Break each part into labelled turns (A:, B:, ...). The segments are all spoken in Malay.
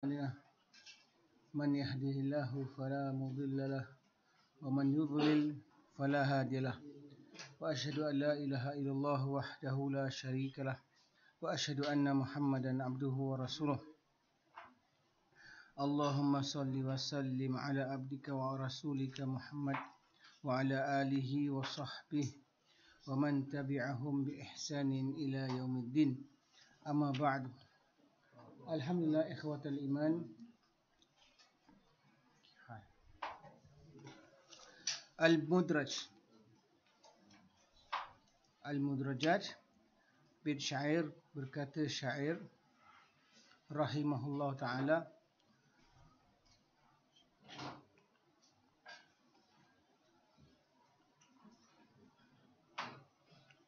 A: من يهده الله فلا مضل له ومن يضلل فلا هادي له وأشهد أن لا إله إلا الله وحده لا شريك له وأشهد أن محمدا عبده ورسوله اللهم صل وسلم على عبدك ورسولك محمد وعلى آله وصحبه ومن تبعهم بإحسان إلى يوم الدين أما بعد. Alhamdulillah ikhwatal iman. Al-mudrajat bait syair, berkata syair rahimahullah ta'ala,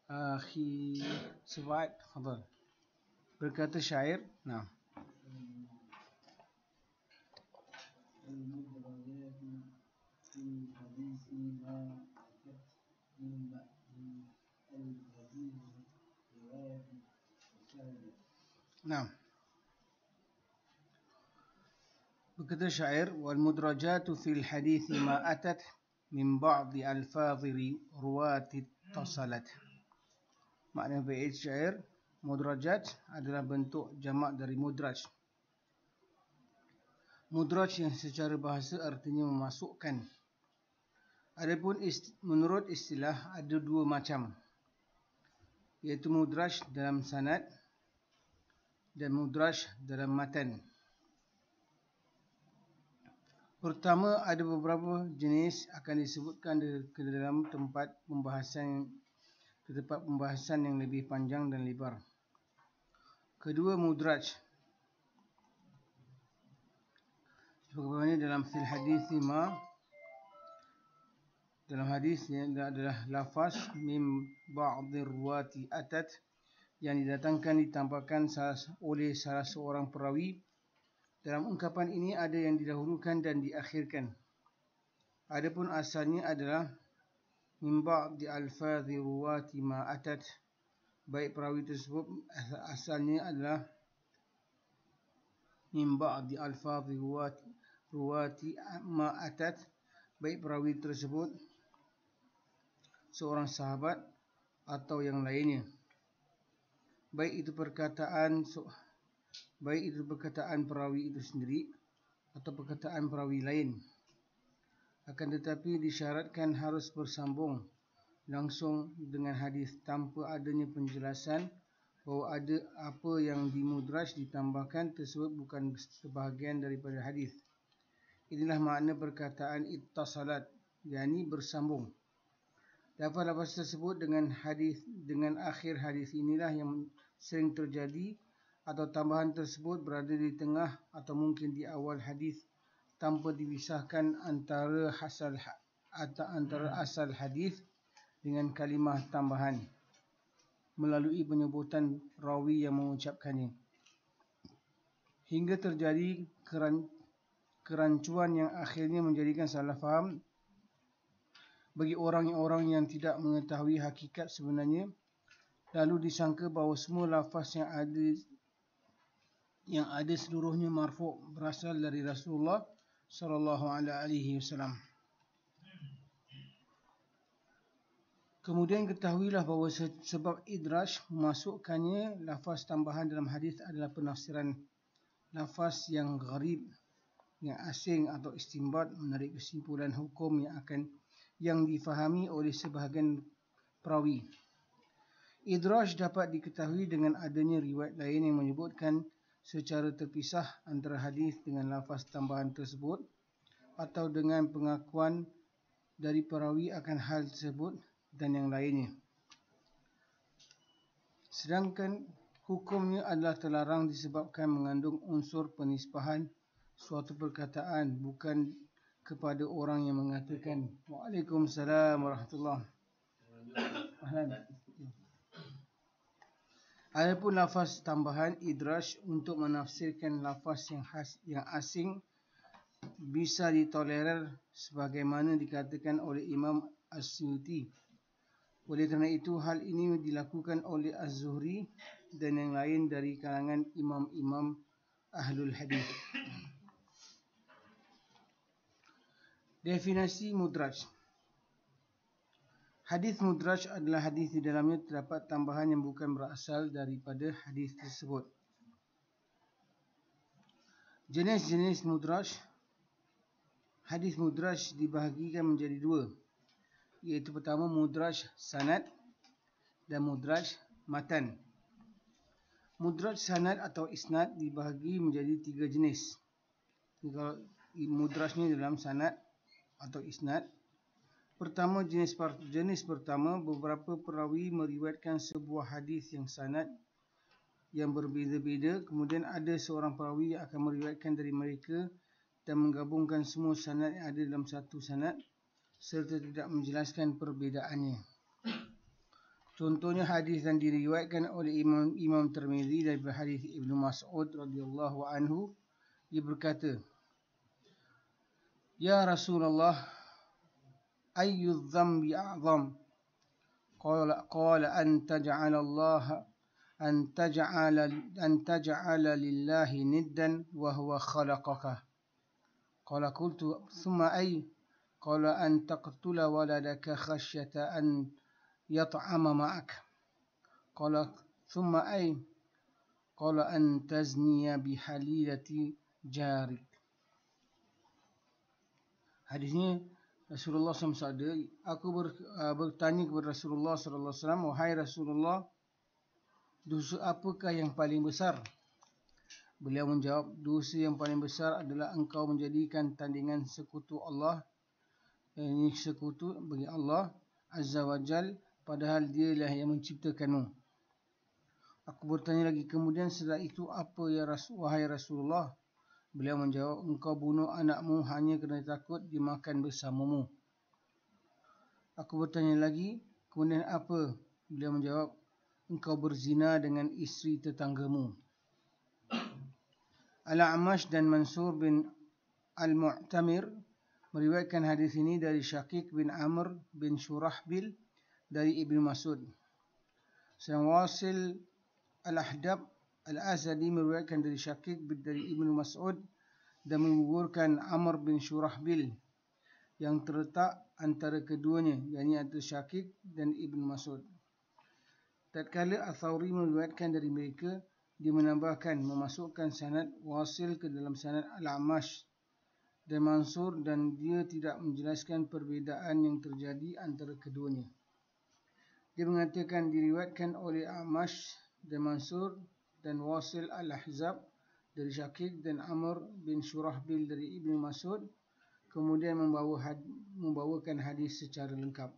A: akhi Subaid fadal, berkata syair. Nah, berkata syair, wal mudrajatu fil hadis ma atat min ba'di alfadhi ruwati tasalat. Makna bait syair, mudrajat adalah bentuk jamak dari mudraj. Mudraj yang secara bahasa artinya memasukkan. Adapun menurut istilah ada dua macam, iaitu mudraj dalam sanad dan mudraj dalam matan. Pertama, ada beberapa jenis akan disebutkan ke dalam tempat pembahasan yang lebih panjang dan lebar. Kedua, mudraj sebagaimana dalam fil hadis ma, dalam hadis yang adalah lafaz mim ba'dhi ruwati atat, yang didatangkan ditambahkan oleh salah seorang perawi. Dalam ungkapan ini ada yang didahulukan dan diakhirkan. Adapun asalnya adalah mim ba'dhi alfadhi ruwati ma atat, baik perawi tersebut asalnya adalah mim ba'dhi alfadhi ruwati ma atat, baik perawi tersebut seorang sahabat atau yang lainnya, baik itu perkataan perawi itu sendiri atau perkataan perawi lain. Akan tetapi disyaratkan harus bersambung langsung dengan hadis tanpa adanya penjelasan bahawa ada apa yang dimudraj ditambahkan tersebut bukan sebahagian daripada hadis. Inilah makna perkataan ittasalat, yakni bersambung. Lafaz-lafaz tersebut dengan akhir hadis inilah yang sering terjadi, atau tambahan tersebut berada di tengah atau mungkin di awal hadis tanpa dipisahkan antara asal hadis dengan kalimah tambahan melalui penyebutan rawi yang mengucapkannya, hingga terjadi kerancuan yang akhirnya menjadikan salah faham bagi orang-orang yang tidak mengetahui hakikat sebenarnya, lalu disangka bahawa semua lafaz yang ada seluruhnya marfu' berasal dari Rasulullah sallallahu alaihi wasallam. Kemudian ketahuilah bahawa sebab idraj memasukkannya lafaz tambahan dalam hadis adalah penafsiran lafaz yang gharib, yang asing, atau istinbat, menarik kesimpulan hukum yang difahami oleh sebahagian perawi. Idraj dapat diketahui dengan adanya riwayat lain yang menyebutkan secara terpisah antara hadis dengan lafaz tambahan tersebut, atau dengan pengakuan dari perawi akan hal tersebut dan yang lainnya. Sedangkan hukumnya adalah terlarang disebabkan mengandung unsur penisbahan suatu perkataan bukan kepada orang yang mengatakan. Waalaikumsalam warahmatullahi wabarakatuh. Adapun lafaz tambahan idraj untuk menafsirkan lafaz yang asing bisa ditolerir sebagaimana dikatakan oleh Imam As-Suyuti. Oleh kerana itu, hal ini dilakukan oleh Az-Zuhri dan yang lain dari kalangan imam-imam Ahlul Hadis. Definisi mudraj. Hadis mudraj adalah hadis di dalamnya terdapat tambahan yang bukan berasal daripada hadis tersebut. Jenis-jenis mudraj. Hadis mudraj dibahagikan menjadi dua, iaitu pertama mudraj sanad dan mudraj matan. Mudraj sanad atau isnad dibahagi menjadi tiga jenis. Kalau mudrajnya dalam sanad atau isnad, pertama jenis pertama, beberapa perawi meriwayatkan sebuah hadis yang sanad yang berbeza-beza, kemudian ada seorang perawi yang akan meriwayatkan dari mereka dan menggabungkan semua sanad yang ada dalam satu sanad serta tidak menjelaskan perbezaannya. Contohnya hadis yang diriwayatkan oleh Imam Tirmizi daripada hadis Ibnu Mas'ud radhiyallahu anhu, dia berkata, "Ya Rasulullah, ayyu dhanbi a'zam?" Qala an taj'ala lillahi niddan wa huwa khalaqaka. Qala qultu thumma ay? Qala an taqtula waladaka khasyata an yat'ama ma'ak. Qala thumma ay? Qala an tazniya bihalilati jarik. Hadis ini Rasulullah SAW bersabda, aku bertanya kepada Rasulullah SAW, wahai Rasulullah, dosa apakah yang paling besar? Beliau menjawab, dosa yang paling besar adalah engkau menjadikan tandingan sekutu Allah, ini sekutu bagi Allah Azza wa Jal, padahal dialah yang menciptakanmu. Aku bertanya lagi, kemudian setelah itu apa ya wahai Rasulullah? Beliau menjawab, engkau bunuh anakmu hanya kerana takut dimakan bersamamu. Aku bertanya lagi, kemudian apa? Beliau menjawab, engkau berzina dengan isteri tetanggamu. Al-A'mash dan Mansur bin Al-Mu'tamir meriwayatkan hadis ini dari Syakik bin Amr bin Shurahbil dari Ibnu Mas'ud. Sedang Wasil Al-Ahdab Al-Azadi meriwayatkan dari Syakik dari Ibnu Mas'ud dan menggugurkan Amr bin Shurahbil yang terletak antara keduanya, yakni antara Syakik dan Ibnu Mas'ud. Tatkala Al-Thawri meriwayatkan dari mereka, dia menambahkan memasukkan sanad Wasil ke dalam sanad Al-Amash dan Mansur dan dia tidak menjelaskan perbezaan yang terjadi antara keduanya. Dia mengatakan diriwayatkan oleh Amash dan Mansur dan Wasil Al-Ahzab dari Syakik dan Amr bin Shurahbil dari Ibnu Mas'ud, kemudian membawakan hadis secara lengkap.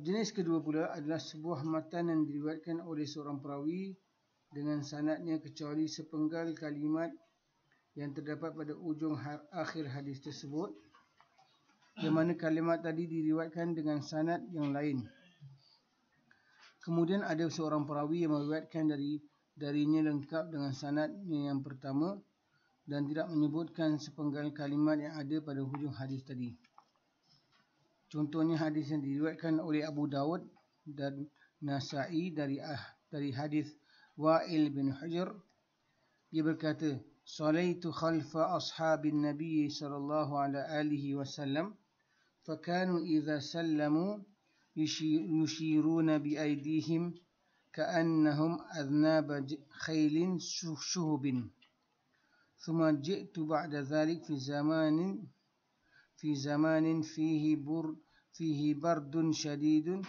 A: Jenis kedua pula adalah sebuah matan yang diriwayatkan oleh seorang perawi dengan sanadnya kecuali sepenggal kalimat yang terdapat pada ujung akhir hadis tersebut, di mana kalimat tadi diriwayatkan dengan sanad yang lain. Kemudian ada seorang perawi yang meriwayatkan darinya lengkap dengan sanadnya yang pertama dan tidak menyebutkan sepenggal kalimat yang ada pada hujung hadis tadi. Contohnya hadis yang diriwayatkan oleh Abu Dawud dan Nasa'i dari hadis Wa'il bin Hujr. Dia berkata, "Salaitu khalfa ashabin Nabi sallallahu alaihi wasallam, fakanu idza sallamu yushiruna biaydihim ka'annahum adnab khaylin shuhubin. Thumma ji'tu ba'da dhalik fi zamanin fihi bardun shadidun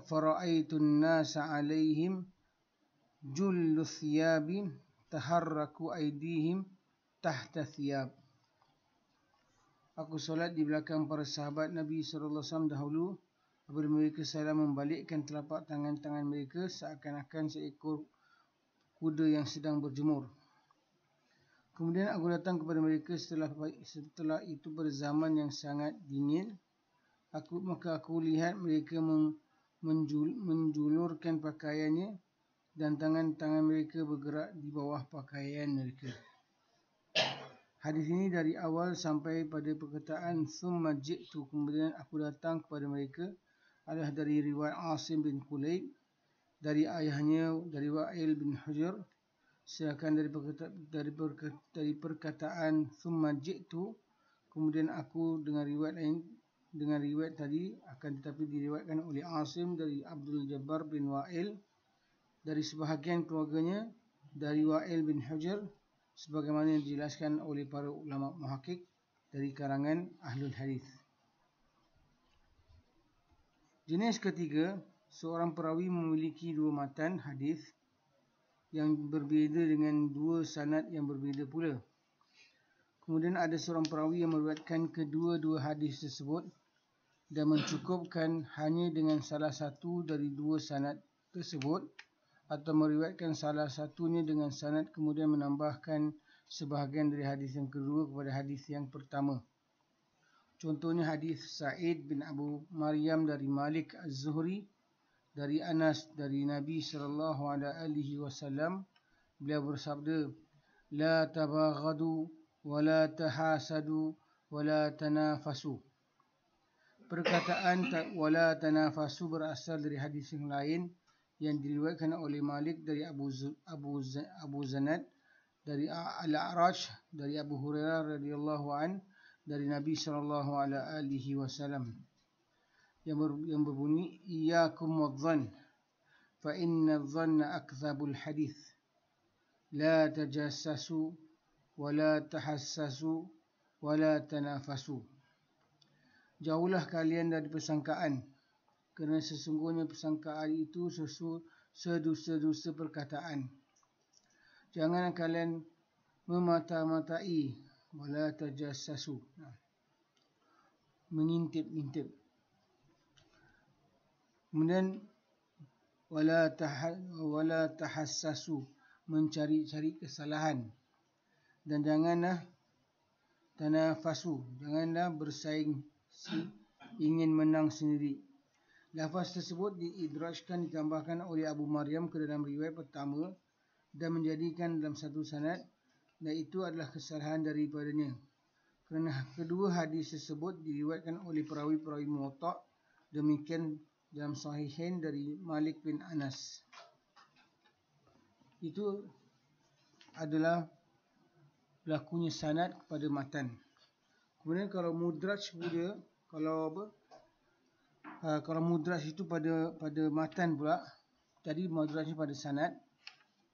A: fara'aytu an-nasa 'alayhim jullu thiyabi taharraku aydihim tahta thiyab." Aku solat di belakang para sahabat Nabi SAW dahulu. Apabila mereka salah membalikkan telapak tangan-tangan mereka seakan-akan seekor kuda yang sedang berjemur. Kemudian aku datang kepada mereka setelah itu pada zaman yang sangat dingin. Maka aku lihat mereka menjulurkan pakaiannya dan tangan-tangan mereka bergerak di bawah pakaian mereka. Hadis ini dari awal sampai pada perkataan "Thumma ji'tu", kemudian aku datang kepada mereka, adalah dari riwayat Asim bin Kuliah dari ayahnya dari Wa'il bin Hujr Sedangkan dari perkataan thumma ji'tu, kemudian aku dengan riwayat lain, dengan riwayat tadi, akan tetapi diriwayatkan oleh Asim dari Abdul Jabbar bin Wa'il dari sebahagian keluarganya dari Wa'il bin Hujr, sebagaimana yang dijelaskan oleh para ulama muhakkik dari karangan Ahlul Hadis. Jenis ketiga, seorang perawi memiliki dua matan hadis yang berbeza dengan dua sanad yang berbeza pula. Kemudian ada seorang perawi yang meriwayatkan kedua-dua hadis tersebut dan mencukupkan hanya dengan salah satu dari dua sanad tersebut, atau meriwayatkan salah satunya dengan sanad kemudian menambahkan sebahagian dari hadis yang kedua kepada hadis yang pertama. Contohnya hadis Sa'id bin Abu Maryam dari Malik Az-Zuhri dari Anas dari Nabi SAW. Beliau bersabda, la tabaghadu wa la tahasadu wa la tanafasu. Perkataan wala tanafasu berasal dari hadis yang lain yang diriwayatkan oleh Malik dari Abu Zanad dari Al-A'raj dari Abu Hurairah radhiyallahu an dari Nabi SAW yang berbunyi, iyyakum wadh-dhann fa inna adh-dhanna akdzabul hadis, la tajassasu wa la tahassasu wa la tanafasu. Jauhlah kalian dari persangkaan, kerana sesungguhnya persangkaan itu sedusta-dusta perkataan. Jangan kalian memata-matai, wala tajassasu, mengintip-intip. Kemudian wala tahassasu, mencari-cari kesalahan. Dan janganlah tanafasu, janganlah bersaing, ingin menang sendiri. Lafaz tersebut diidrajkan, ditambahkan oleh Abu Maryam ke dalam riwayat pertama dan menjadikan dalam satu sanad, dan itu adalah kesalahan daripadanya. Kerana kedua hadis tersebut diriwayatkan oleh perawi-perawi muwatta', demikian dalam sahihain dari Malik bin Anas. Itu adalah berlakunya sanad kepada matan. Kemudian kalau mudraj pula, kalau mudraj itu pada matan pula, tadi mudrajnya pada sanad,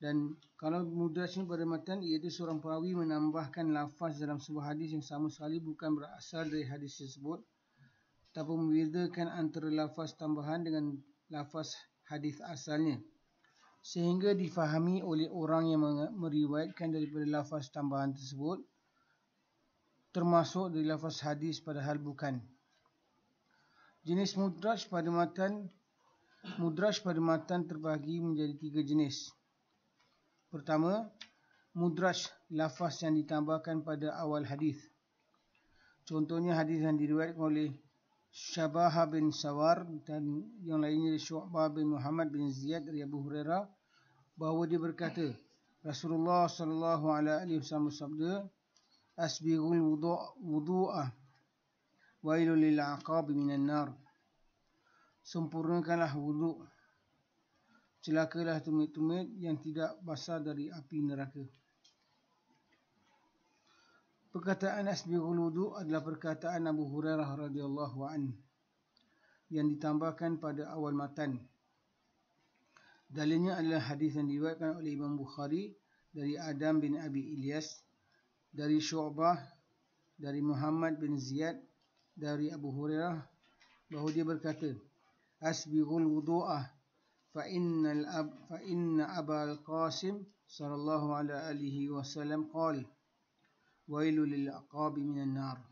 A: dan kalau mudrajnya pada matan, iaitu seorang perawi menambahkan lafaz dalam sebuah hadis yang sama sekali bukan berasal dari hadis tersebut, tanpa membezakan antara lafaz tambahan dengan lafaz hadis asalnya, sehingga difahami oleh orang yang meriwayatkan daripada lafaz tambahan tersebut termasuk dari lafaz hadis padahal bukan. Jenis mudraj pada matan terbahagi menjadi tiga jenis. Pertama, mudraj lafaz yang ditambahkan pada awal hadis. Contohnya hadis yang diriwayatkan oleh Syabah bin Sawar dan yang lainnya dari Syu'bah bin Muhammad bin Ziyad dari Abu Hurairah, bahawa dia berkata, Rasulullah SAW bersabda, asbighul wudu'ah wailul lil aqab minan nar. Sempurnakanlah wuduk, celakalah tumit-tumit yang tidak basah dari api neraka. Perkataan asbighul wudu' adalah perkataan Abu Hurairah radhiyallahu an yang ditambahkan pada awal matan. Dalilnya adalah hadis yang diriwayatkan oleh Imam Bukhari dari Adam bin Abi Ilyas dari Syu'bah dari Muhammad bin Ziyad dari Abu Hurairah, bahawa dia berkata, asbighul wudu'ah fa inna Abal Qasim sallallahu alaihi wasallam qala wailul lil aqabi minan nar.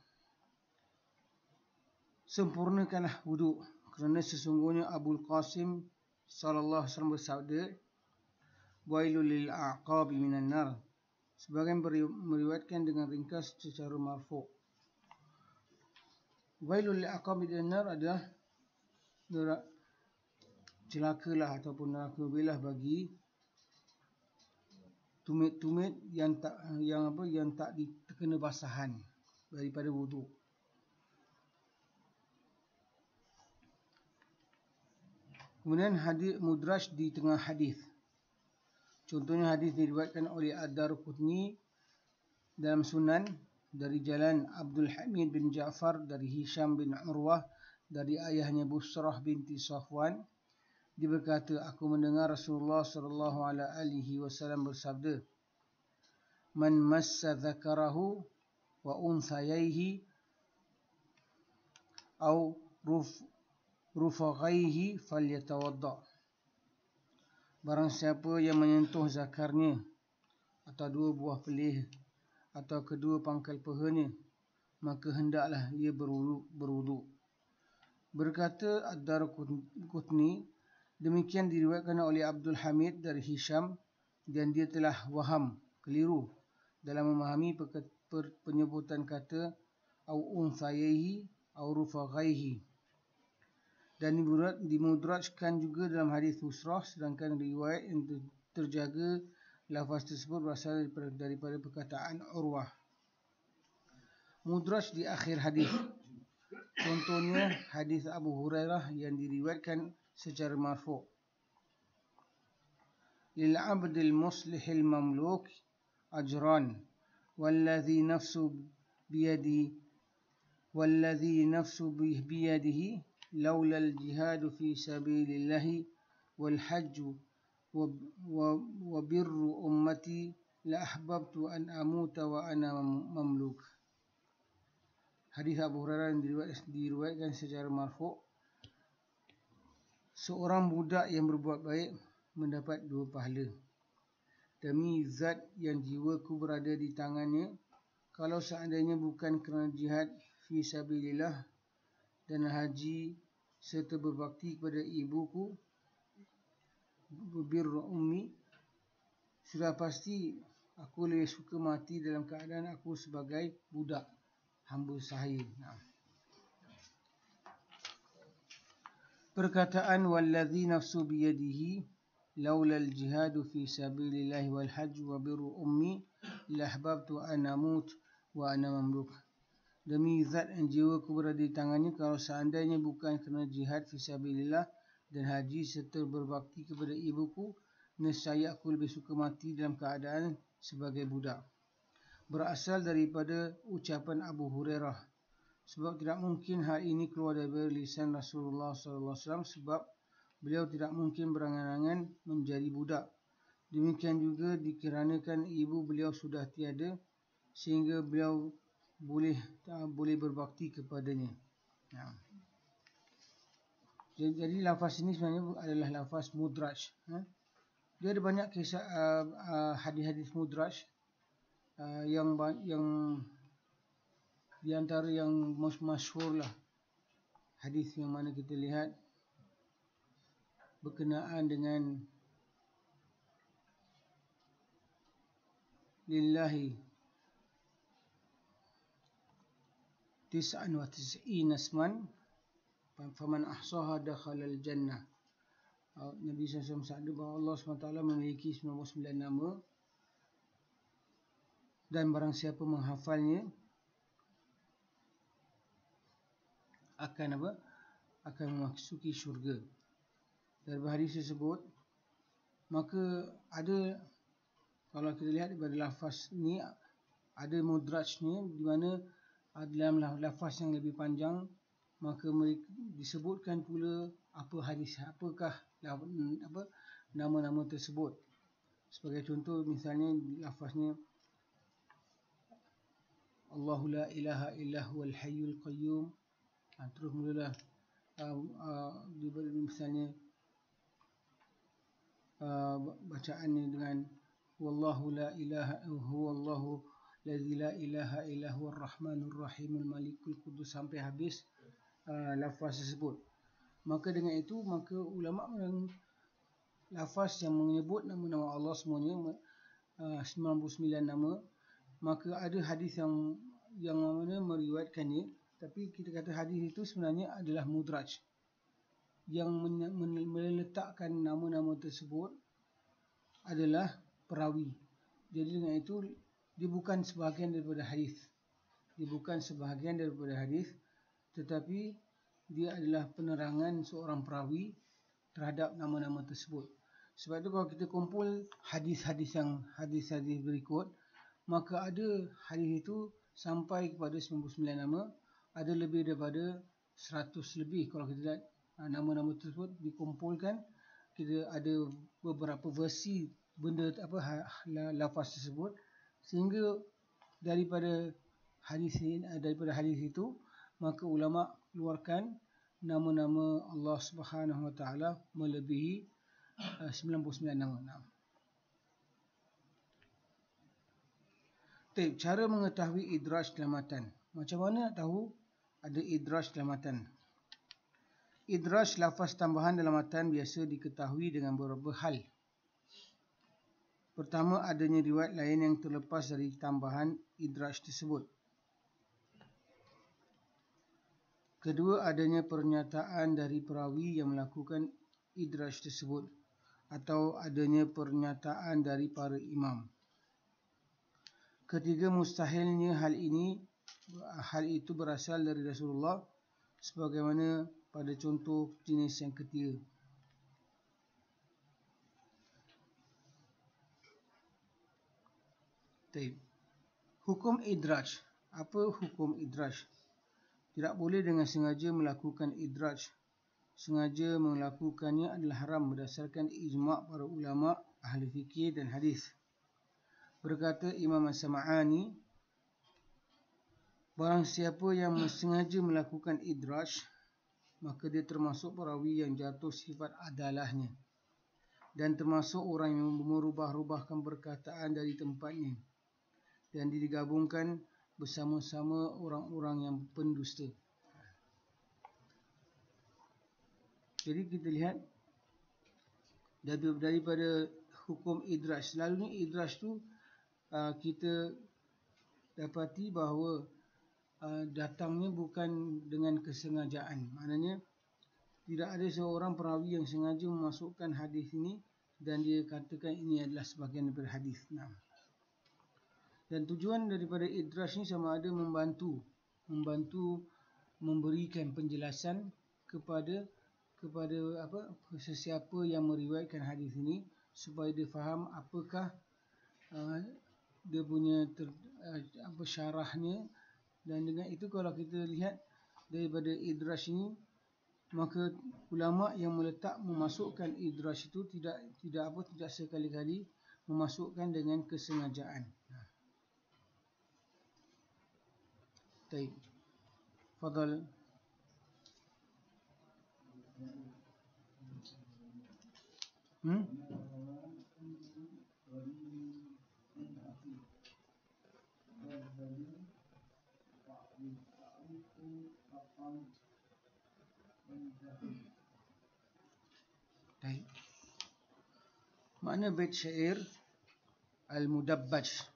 A: Sempurnakanlah wuduk, kerana sesungguhnya Abul Qasim sallallahu alaihi wasallam bersabda, wailul lil aqabi minan nar. Sebagian meriwayatkan dengan ringkas secara marfu'. Wailul lil aqabi minan nar adalah celakalah ataupun neraka belah bagi tumit-tumit yang tak terkena basahan daripada wuduk. Kemudian hadis mudraj di tengah hadis. Contohnya hadis diriwayatkan oleh Ad-Darqutni dalam Sunan dari jalan Abdul Hamid bin Ja'far dari Hisham bin Urwah dari ayahnya Busrah binti Safwan. Dia berkata, aku mendengar Rasulullah sallallahu alaihi wasallam bersabda, man massa dzakarahu wa unsayaihi au rufaghaihi falyatawadda. Barang siapa yang menyentuh zakarnya atau dua buah pelih atau kedua pangkal pahanya, maka hendaklah ia berwuduk. Berkata Ad-Darqutni, demikian diriwayatkan oleh Abdul Hamid dari Hisham, dan dia telah waham, keliru dalam memahami penyebutan kata au unsayaihi au rufaghaihi, dan dimudrajkan juga dalam hadis Busrah, sedangkan riwayat yang terjaga lafaz tersebut berasal daripada perkataan Urwah. Mudraj di akhir hadis. Contohnya hadis Abu Hurairah yang diriwayatkan secara marfu'. Lil 'abdil muslihil mamluk ajran walladhi nafsu biyadihi laula al-jihad fi sabilillah wal hajj wa birru ummati la ahbabtu an amuta wa ana mamluk. Hadis Abu Hurairah yang diriwayatkan secara marfu'. Seorang budak yang berbuat baik mendapat 2 pahala. Demi zat yang jiwaku berada di tangannya, kalau seandainya bukan kerana jihad fi sabilillah dan haji serta berbakti kepada ibuku, birru ummi, sudah pasti aku lebih suka mati dalam keadaan aku sebagai budak, hamba sahaya. Perkataan walladhi nafsu biyadihi laula al-jihadu fi sabilillah wal hajj wa birru ummi lahbabtu an amut wa ana mamluk. Demi zat yang jiwaku berada di tangannya, kalau seandainya bukan kerana jihad fi sabilillah dan haji serta berbakti kepada ibuku, nescaya aku lebih suka mati dalam keadaan sebagai budak. Berasal daripada ucapan Abu Hurairah, sebab tidak mungkin hal ini keluar dari lisan Rasulullah SAW, sebab beliau tidak mungkin berangan-angan menjadi budak. Demikian juga dikarenakan ibu beliau sudah tiada, sehingga beliau boleh berbakti kepadanya. Jadi lafaz ini sebenarnya adalah lafaz mudraj. Dia ada banyak kisah hadis-hadis mudraj, yang di antara yang masyhur lah hadis yang mana kita lihat berkenaan dengan lillahi 99 asman faman ahsaha dakhalal jannah. Nabi SAW bersabda bahawa Allah SWT memiliki 99 nama, dan barang siapa menghafalnya akan memasuki syurga. Dari hadis tersebut, maka ada, kalau kita lihat daripada lafaz ni, ada mudrajnya, di mana dalam lafaz yang lebih panjang, maka disebutkan pula apakah nama-nama tersebut. Sebagai contoh, misalnya lafaznya Allahu la ilaha illa huwal hayyul qayyum. Terus mulalah misalnya bacaannya dengan wallahu la ilaha huwallahu lazi la ilaha illa huwar rahmanur rahimul malikul qudus, sampai habis lafaz tersebut. Maka dengan itu, maka ulama lafaz yang menyebut nama-nama Allah semuanya 99 nama, maka ada hadis yang mana meriwayatkannya, tapi kita kata hadis itu sebenarnya adalah mudraj, yang meletakkan nama-nama tersebut adalah perawi. Jadi dengan itu, dia bukan sebahagian daripada hadis, tetapi dia adalah penerangan seorang perawi terhadap nama-nama tersebut. Sebab itu kalau kita kumpul hadis-hadis berikut, maka ada hadis itu sampai kepada 99 nama, ada lebih daripada 100 lebih. Kalau kita lihat nama-nama tersebut dikumpulkan, kita ada beberapa versi lafaz tersebut, sehingga daripada hadis itu, maka ulama keluarkan nama-nama Allah Subhanahu Wa Taala melebihi 99 nama. Cara mengetahui idraj dalam matan. Macam mana nak tahu ada idraj dalam matan? Idraj lafaz tambahan dalam matan biasa diketahui dengan beberapa hal. Pertama, adanya riwayat lain yang terlepas dari tambahan idraj tersebut. Kedua, adanya pernyataan dari perawi yang melakukan idraj tersebut, atau adanya pernyataan dari para imam. Ketiga, mustahilnya hal itu berasal dari Rasulullah, sebagaimana pada contoh jenis yang ketiga. Hukum idraj. Apa hukum idraj? Tidak boleh dengan sengaja melakukan idraj. Sengaja melakukannya adalah haram berdasarkan ijma' para ulama ahli fikih dan hadis. Berkata Imam As-Sam'ani, barang siapa yang sengaja melakukan idraj, maka dia termasuk perawi yang jatuh sifat adalahnya, dan termasuk orang yang merubah-rubahkan perkataan dari tempatnya, dan digabungkan bersama-sama orang-orang yang pendusta. Jadi kita lihat daripada hukum idraj. Selalunya idraj tu kita dapati bahawa datangnya bukan dengan kesengajaan. Maknanya tidak ada seorang perawi yang sengaja memasukkan hadis ini dan dia katakan ini adalah sebahagian daripada hadis. Dan tujuan daripada idraj ni sama ada membantu memberikan penjelasan kepada sesiapa yang meriwayatkan hadis ini, supaya dia faham apakah dia punya syarahnya. Dan dengan itu, kalau kita lihat daripada idraj ini, maka ulama yang memasukkan idraj itu tidak sekali-kali memasukkan dengan kesengajaan. Baik. Fadal. Makna bait syair al-mudabbaj.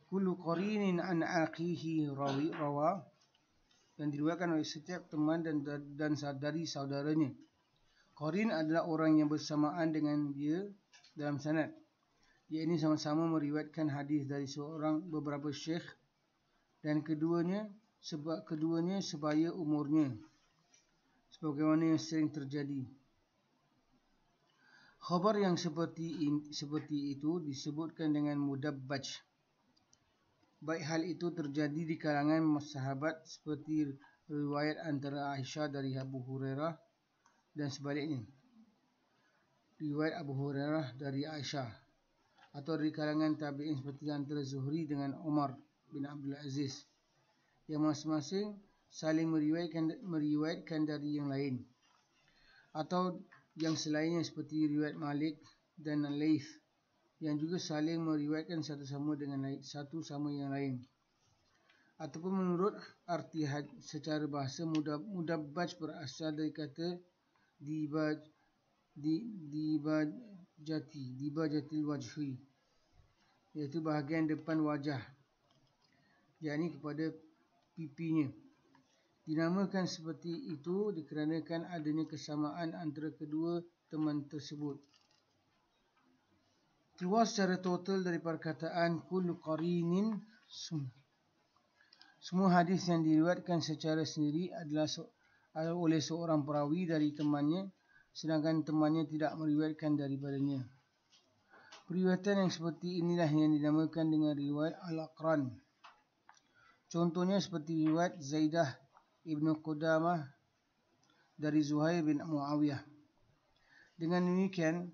A: Kullu qarinin an aqihi rawa, yang diriwayatkan oleh setiap teman dan dari saudaranya. Qarin adalah orang yang bersamaan dengan dia dalam sanad. Ia ini sama-sama meriwayatkan hadis dari beberapa syekh, dan keduanya sebaya umurnya, sebagaimana yang sering terjadi. Khabar yang seperti itu disebutkan dengan mudabbaj. Baik hal itu terjadi di kalangan sahabat, seperti riwayat antara Aisyah dari Abu Hurairah dan sebaliknya, riwayat Abu Hurairah dari Aisyah, atau di kalangan tabi'in seperti antara Zuhri dengan Umar bin Abdul Aziz, yang masing-masing saling meriwayatkan dari yang lain, atau yang selainnya seperti riwayat Malik dan Laith, yang juga saling meriwayatkan satu sama yang lain. Ataupun menurut arti secara bahasa, mudabbaj berasal dari kata dibajatil wajhi, iaitu bahagian depan wajah, yakni kepada pipinya. Dinamakan seperti itu dikarenakan adanya kesamaan antara kedua teman tersebut. Keluar secara total dari perkataan kullu qarinin, semua hadis yang diriwayatkan secara sendiri oleh seorang perawi dari temannya, sedangkan temannya tidak meriwayatkan daripadanya. Periwayatan yang seperti inilah yang dinamakan dengan riwayat al-aqran. Contohnya seperti riwayat Zaidah ibnu Qudamah dari Zahir bin Muawiyah. Dengan demikian,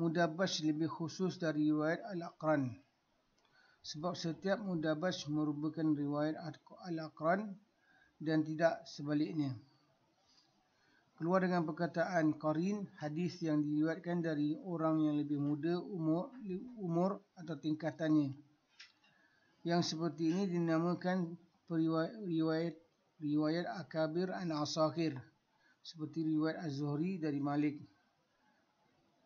A: mudabbaj lebih khusus dari riwayat al-aqran, sebab setiap mudabbaj merupakan riwayat al-aqran dan tidak sebaliknya. Keluar dengan perkataan qarin, hadis yang diriwayatkan dari orang yang lebih muda umur atau tingkatannya. Yang seperti ini dinamakan riwayat akabir an asakir, seperti riwayat Az-Zuhri dari Malik.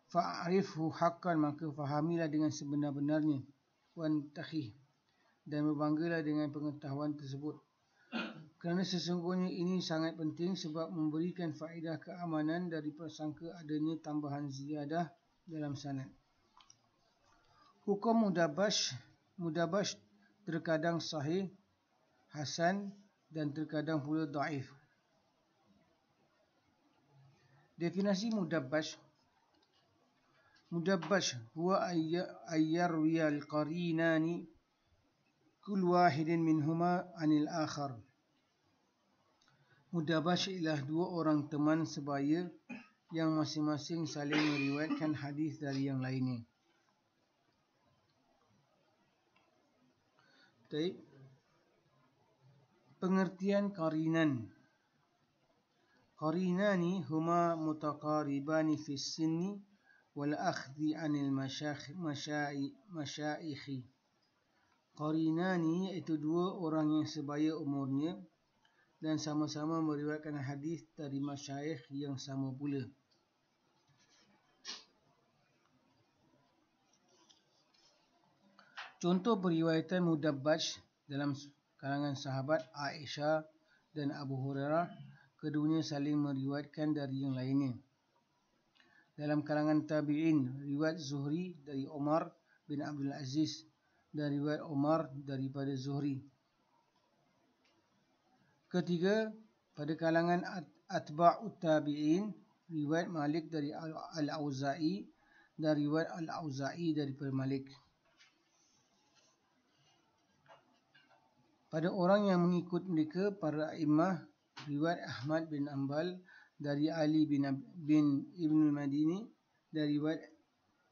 A: Fa'rifhu haqqan, maka fahamilah dengan sebenar-benarnya, wantakhih, dan berbanggalah dengan pengetahuan tersebut. Kerana sesungguhnya ini sangat penting sebab memberikan faedah keamanan dari prasangka adanya tambahan ziyadah dalam sanad. Hukum mudabbaj terkadang sahih, hasan dan terkadang pula dhaif. Definisi mudabbaj huwa ayyarwi al-qarinani kull wahidin minhuma anil akhar. Mudabbaj ialah dua orang teman sebaya yang masing-masing saling meriwayatkan hadis dari yang lainnya. Baik. Pengertian qarinan. Qarinani huma mutaqaribani fi sinni wal akhdhi anil masyaikhi. Qarinani iaitu dua orang yang sebaya umurnya dan sama-sama meriwayatkan hadis dari masyaikh yang sama pula. Contoh periwayatan mudabbaj dalam kalangan sahabat Aisyah dan Abu Hurairah, keduanya saling meriwayatkan dari yang lainnya. Dalam kalangan tabi'in, riwayat Zuhri dari Umar bin Abdul Aziz dan riwayat Umar daripada Zuhri. Ketiga, pada kalangan atba'ut tabi'in, riwayat Malik dari Al-Auza'i dan riwayat Al-Auza'i daripada Malik. Pada orang yang mengikut mereka, para imam, riwayat Ahmad bin Ambal dari Ali bin Ibn al-Madini, dari riwayat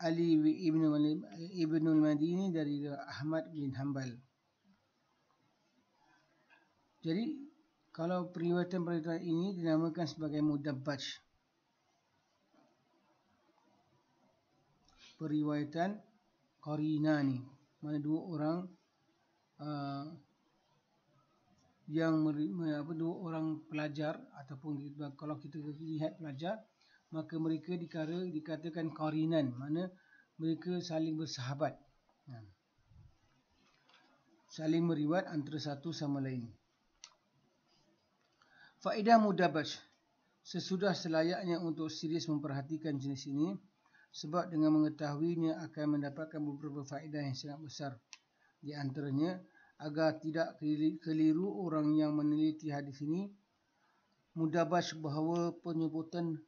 A: Ali Ibn al-Madini dari Ahmad bin Hanbal. Jadi, kalau periwayatan ini dinamakan sebagai mudabbaj. Periwayatan qarinani, mana dua orang dua orang pelajar, ataupun kalau kita lihat pelajar, maka mereka dikatakan qarinan, mana mereka saling bersahabat, saling meriwayat antara satu sama lain. Faedah mudabbaj. Sesudah selayaknya untuk serius memperhatikan jenis ini, sebab dengan mengetahuinya akan mendapatkan beberapa faedah yang sangat besar. Di antaranya, agar tidak keliru orang yang meneliti hadis ini, mudabbaj bahawa penyebutan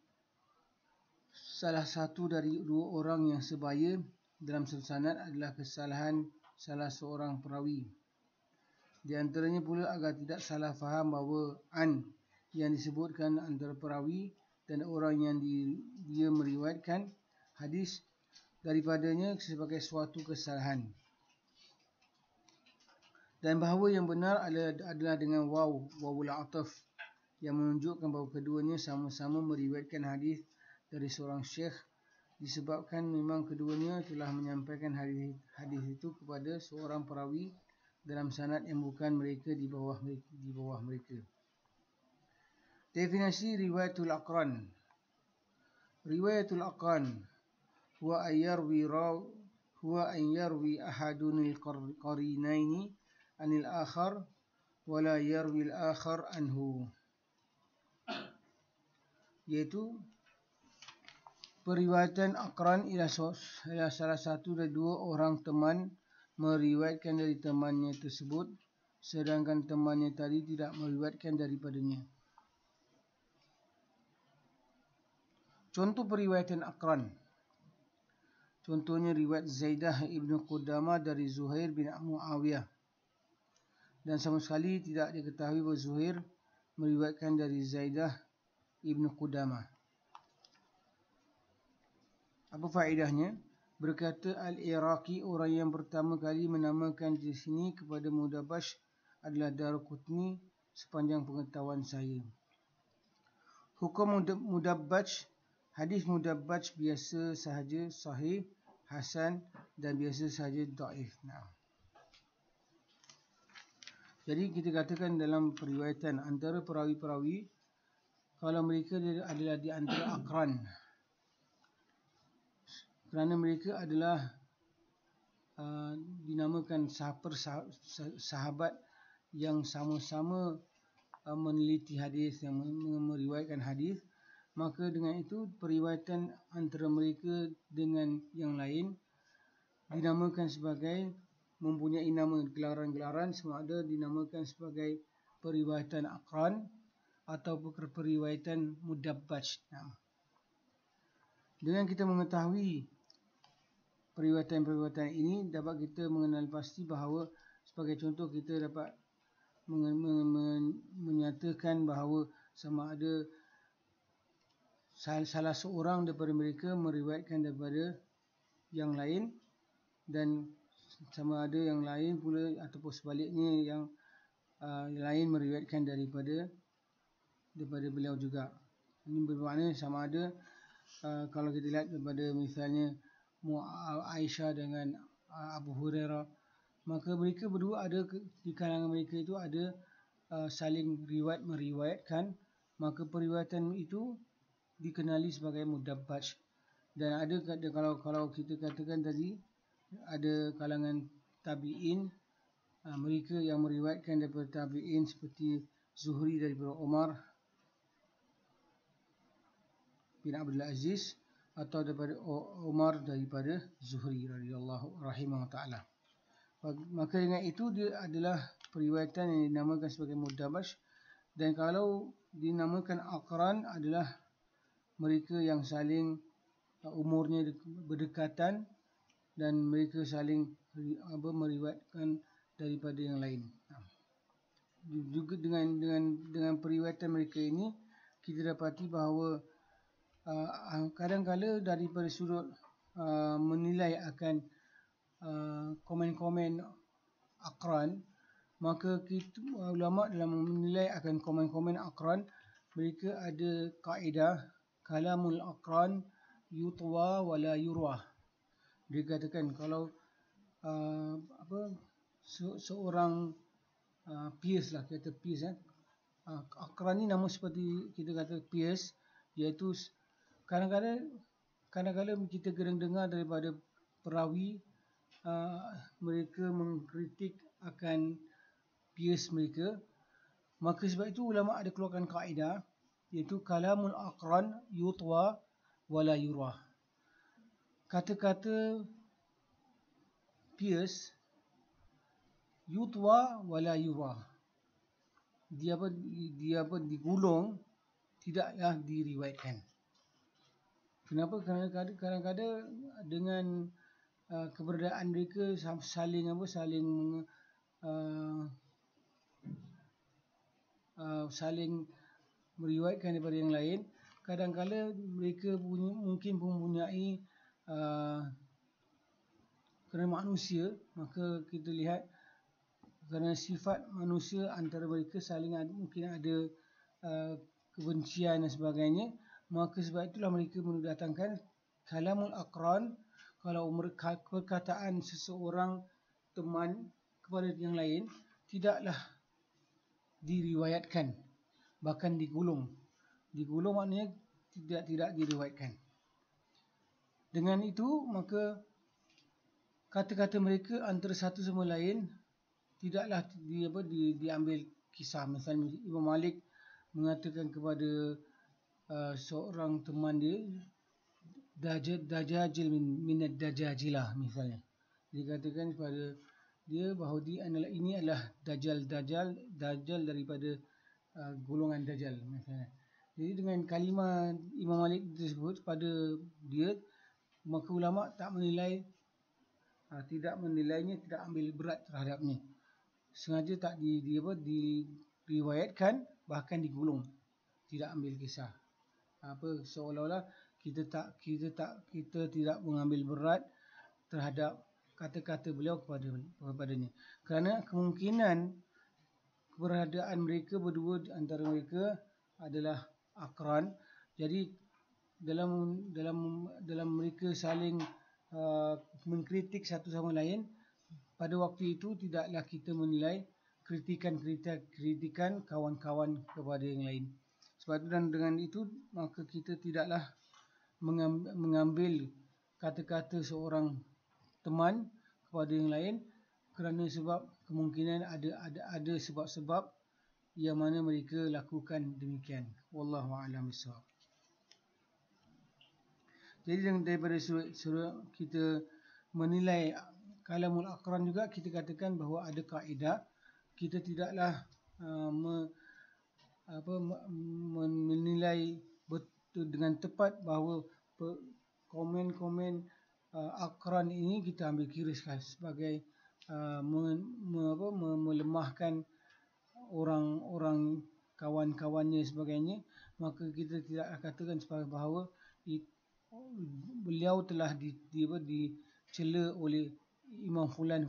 A: salah satu dari dua orang yang sebaya dalam sanad adalah kesalahan salah seorang perawi. Di antaranya pula agar tidak salah faham bahawa yang disebutkan antara perawi dan orang yang dia meriwayatkan hadis daripadanya sebagai suatu kesalahan. Dan bahawa yang benar adalah dengan wawul ataf, yang menunjukkan bahawa keduanya sama-sama meriwayatkan hadis dari seorang syekh, disebabkan memang keduanya telah menyampaikan hadis itu kepada seorang perawi dalam sanad yang bukan mereka di bawah mereka. Definisi riwayatul aqran. Riwayatul aqran huwa an yarwi ahadunil qarinaini anil akhar wa la yarwi al-akhar anhu. Iaitu periwayatan aqran ialah salah satu dari dua orang teman meriwayatkan dari temannya tersebut, sedangkan temannya tadi tidak meriwayatkan daripadanya. Contoh periwayatan aqran. Contohnya riwayat Zaidah ibn Qudamah dari Zahir bin Muawiyah. Dan sama sekali tidak diketahui bahawa Zahir meriwayatkan dari Zaidah ibn Qudamah. Apa faedahnya? Berkata Al-Iraqi, orang yang pertama kali menamakan di sini kepada Mudabbaj adalah Daraqutni sepanjang pengetahuan saya. Hukum Mudabbaj. Hadis Mudabbaj biasa sahaja sahih, hasan dan biasa sahaja dhaif. Jadi kita katakan dalam periwayatan antara perawi-perawi, kalau mereka adalah di antara aqran, kerana mereka adalah dinamakan sahabat yang sama-sama meneliti hadis, yang meriwayatkan hadis, maka dengan itu periwayatan antara mereka dengan yang lain dinamakan sebagai, mempunyai nama gelaran-gelaran, sama ada dinamakan sebagai periwayatan aqran atau periwayatan mudabbaj. Dengan kita mengetahui periwayatan-periwayatan ini, dapat kita mengenal pasti bahawa, sebagai contoh, kita dapat menyatakan bahawa sama ada salah seorang daripada mereka meriwayatkan daripada yang lain, dan sama ada yang lain pula ataupun sebaliknya yang lain meriwayatkan daripada beliau juga. Ini bermakna sama ada kalau kita lihat daripada misalnya Aisyah dengan Abu Hurairah, maka mereka berdua ada di kalangan mereka itu ada saling meriwayatkan, maka periwayatan itu dikenali sebagai mudabbaj. Dan ada kalau kita katakan tadi, ada kalangan tabi'in, mereka yang meriwayatkan daripada tabi'in seperti Zuhri daripada Umar bin Abdul Aziz, atau daripada Umar daripada Zuhri radhiyallahu rahimahullah ta'ala. Maka dengan itu dia adalah periwayatan yang dinamakan sebagai mudabbaj. Dan kalau dinamakan aqran adalah mereka yang saling umurnya berdekatan dan mereka saling meriwayatkan daripada yang lain. Juga dengan periwayatan mereka ini, kita dapati bahawa kadang-kala daripada sudut menilai akan komen-komen aqran, maka kita ulama dalam menilai akan komen-komen aqran, mereka ada kaedah kalamul aqran yutwa wala yurwa. Dia katakan kalau seorang peers lah, kata peers, aqran ni nama seperti kita kata peers, iaitu kadang-kadang kita kadang dengar daripada perawi mereka mengkritik akan peers mereka. Maka sebab itu ulama ada keluarkan kaedah, iaitu kalamul aqran yutwa wala yurwa. Kata-kata peers yutwa wala yurwa, dia digulung, tidaklah diriwayatkan. Kenapa? Kerana kadang-kadang dengan keberadaan mereka saling meriwayatkan daripada yang lain, kadang-kadang mereka mungkin mempunyai kerana manusia, maka kita lihat kerana sifat manusia antara mereka saling mungkin ada kebencian dan sebagainya, maka sebab itulah mereka mendatangkan kalamul aqran. Kalau perkataan seseorang teman kepada yang lain tidaklah diriwayatkan, bahkan digulung. Digulung maknanya tidak diriwayatkan. Dengan itu maka kata-kata mereka antara satu sama lain tidaklah diambil kisah. Misalnya Imam Malik mengatakan kepada seorang teman dia, dajajil minad dajajilah misalnya. Dia katakan kepada dia bahawa ini adalah dajjal daripada golongan dajjal misalnya. Jadi dengan kalimah Imam Malik tersebut pada dia, maka ulama tak menilai, tidak menilainya, tidak ambil berat terhadapnya. Sengaja tak diriwayatkan, bahkan digulung, tidak ambil kisah. Seolah-olah kita tidak mengambil berat terhadap kata-kata beliau kepadanya. Kerana kemungkinan keberadaan mereka berdua antara mereka adalah akran. Jadi dalam mereka saling mengkritik satu sama lain, pada waktu itu tidaklah kita menilai kritikan kawan-kawan kepada yang lain. Sebab itu, dan dengan itu maka kita tidaklah mengambil kata-kata seorang teman kepada yang lain, kerana sebab kemungkinan ada sebab-sebab yang mana mereka lakukan demikian. Wallahu a'lam bishawab. Jadi daripada surah kita menilai kalamul aqran juga, kita katakan bahawa ada kaedah. Kita tidaklah menilai betul dengan tepat bahawa komen-komen aqran ini kita ambil kira sebagai melemahkan orang-orang kawan-kawannya sebagainya. Maka kita tidak katakan sebagai bahawa beliau telah dicela oleh Imam Fulan,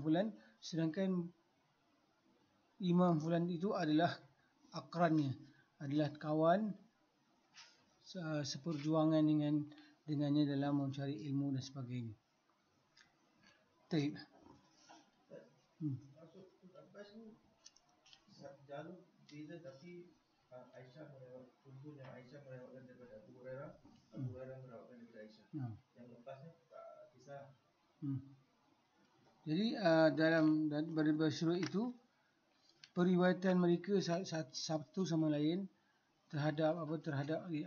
A: sedangkan Imam Fulan itu adalah akrannya, adalah kawan seperjuangan dengannya dalam mencari ilmu dan sebagainya. Baik.
B: Maksud Abbas ni jalur beza, tapi Aisyah contohnya Aisyah melewatkan daripada Abu Hurairah, Abu Hurairah melewatkan daripada Aisyah. Yang lepasnya kisah.
A: Jadi dalam surah itu, periwayatan mereka satu sama lain terhadap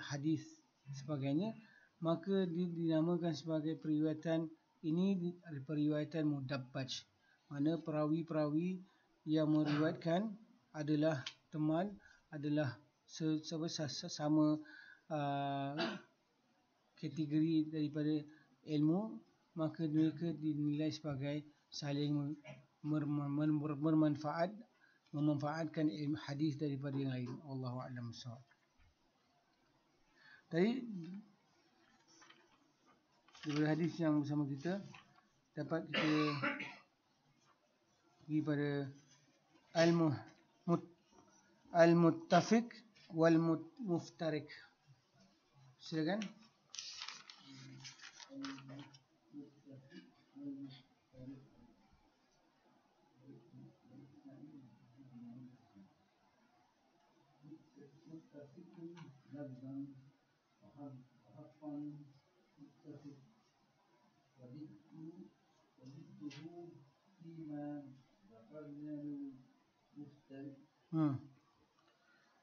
A: hadis sebagainya, maka dinamakan sebagai periwayatan ini periwayatan mudabbaj. Mana perawi-perawi yang meriwayatkan adalah teman, adalah sama kategori daripada ilmu, maka mereka dinilai sebagai saling memanfaatkan ilmu hadis daripada yang lain. Wallahu a'lam bishawab. Tadi daripada hadis yang bersama kita dapat kita pergi pada al-muttafiq wal muftarik. Silakan.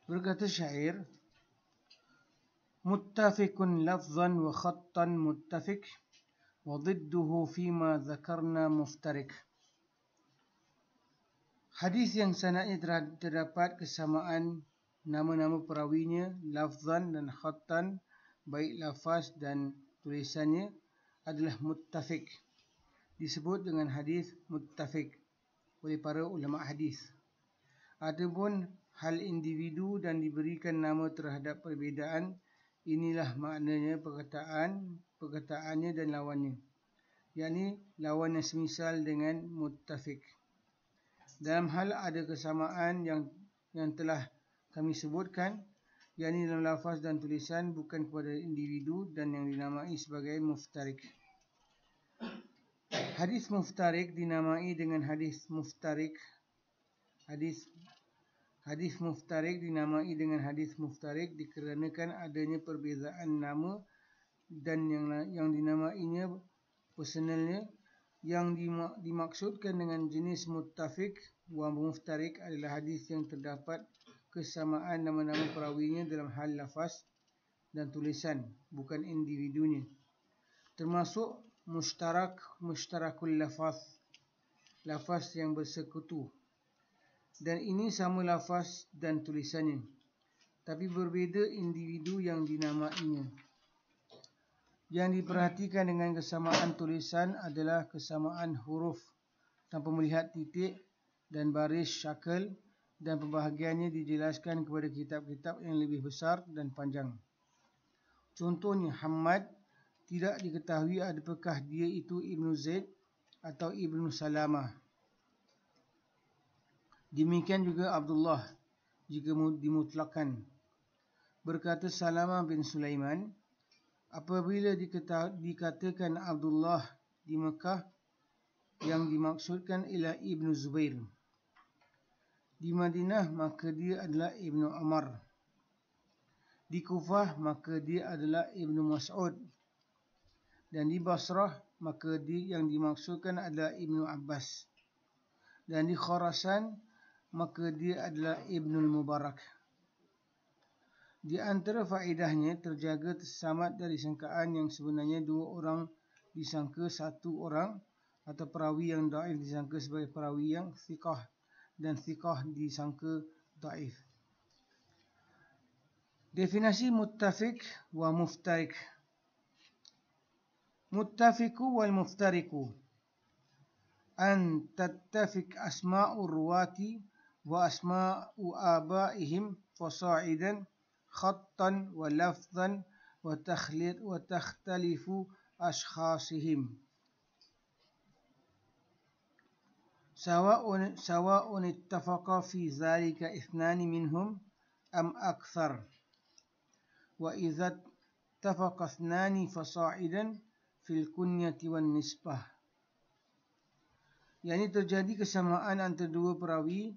A: Berkata syair, muttafiqun lafzan wa khattan muttafiq wa didduhu fima zakarna muftarik. Hadis yang sanadnya terdapat kesamaan nama-nama perawinya, lafzan dan khattan, baik lafaz dan tulisannya, adalah muttafiq. Disebut dengan hadis muttafiq oleh para ulama hadis. Adapun hal individu dan diberikan nama terhadap perbezaan, inilah maknanya perkataannya dan lawannya, yakni lawan yang semisal dengan muttafiq. Dalam hal ada kesamaan yang telah kami sebutkan, yakni dalam lafaz dan tulisan, bukan kepada individu, dan yang dinamai sebagai muftarik. Hadis muftarik dinamai dengan hadis muftarik. Hadis muftarik dinamai dengan hadis muftarik dikarenakan adanya perbezaan nama, dan yang dinamainya personalnya. Yang dimaksudkan dengan jenis muttafiq wa muftarik adalah hadis yang terdapat kesamaan nama-nama perawinya dalam hal lafaz dan tulisan, bukan individunya. Termasuk mushtarakul lafaz yang bersekutu, dan ini sama lafaz dan tulisannya. tapi berbeza individu yang dinamainya. Yang diperhatikan dengan kesamaan tulisan adalah kesamaan huruf tanpa melihat titik dan baris syakal, dan pembahagiannya dijelaskan kepada kitab-kitab yang lebih besar dan panjang. Contohnya, Hamad tidak diketahui adakah dia itu Ibnu Zaid atau Ibnu Salamah. Demikian juga Abdullah jika dimutlakkan. Berkata Salamah bin Sulaiman, apabila dikatakan Abdullah di Mekah, yang dimaksudkan ialah Ibnu Zubair. Di Madinah maka dia adalah Ibnu Umar. Di Kufah maka dia adalah Ibnu Mas'ud. Dan di Basrah maka dia yang dimaksudkan adalah Ibnu Abbas. Dan di Khurasan maka dia adalah Ibnu Mubarak. Di antara faedahnya terjaga tersamat dari sangkaan yang sebenarnya dua orang disangka satu orang, atau perawi yang dhaif disangka sebagai perawi yang thiqah, dan thiqah disangka dhaif. Definisi muttafiq wa muftarik. Muttafiqu wal muftariqu an tattafiq asma'ur ruwati wa asma'u abaihim fasa'idan khattan wa lafzan wa takhtalifu ashkhasihim. Sawa'un ittafaqa fi dhalika ithnani minhum am akthar. Wa idza ittafaqa ithnani fasa'idan fil kunyati wan nisbah. Yani terjadi kesamaan antara dua perawi,